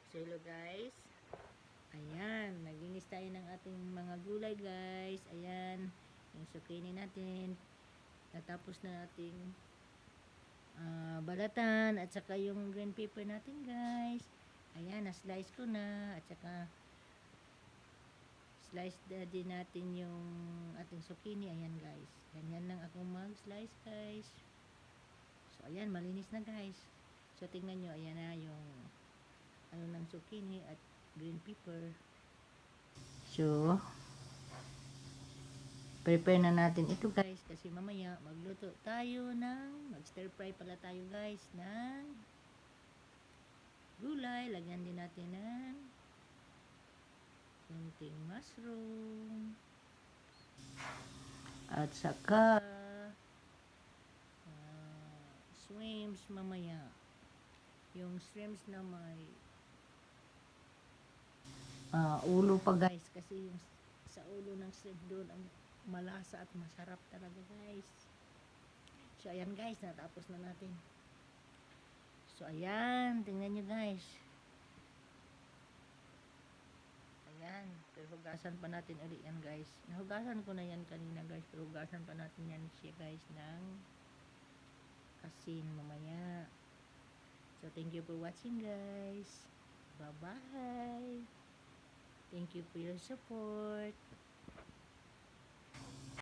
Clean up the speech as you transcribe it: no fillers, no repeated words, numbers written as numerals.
So hello guys. Ayan, naglinis tayo ng ating mga gulay guys. Ayan, yung zucchini natin. Natapos na nating balatan at saka yung green pepper natin guys. Ayan, na-slice ko na at saka slice na din natin yung ating zucchini. Ayan guys. Ganyan lang ako mag-slice guys. So ayan, malinis na guys. So tingnan nyo, ayan na yung ano ng zucchini at green pepper. So prepare na natin ito guys kasi mamaya magluto tayo ng mag stir fry pala tayo guys ng gulay. Lagyan din natin ng kunting mushroom at saka shrimps mamaya, yung shrimps na may ulo pa guys kasi yung sa ulo ng shrimp doon ang malasa at masarap talaga guys. So ayan guys, natapos na natin. So ayan, tingnan nyo guys. Ayan, pero hugasan pa natin ulit yan guys. Nahugasan ko na yan kanina guys, pero hugasan pa natin yan siya guys ng asin mamaya. So thank you for watching guys. Bye bye. Thank you for your support.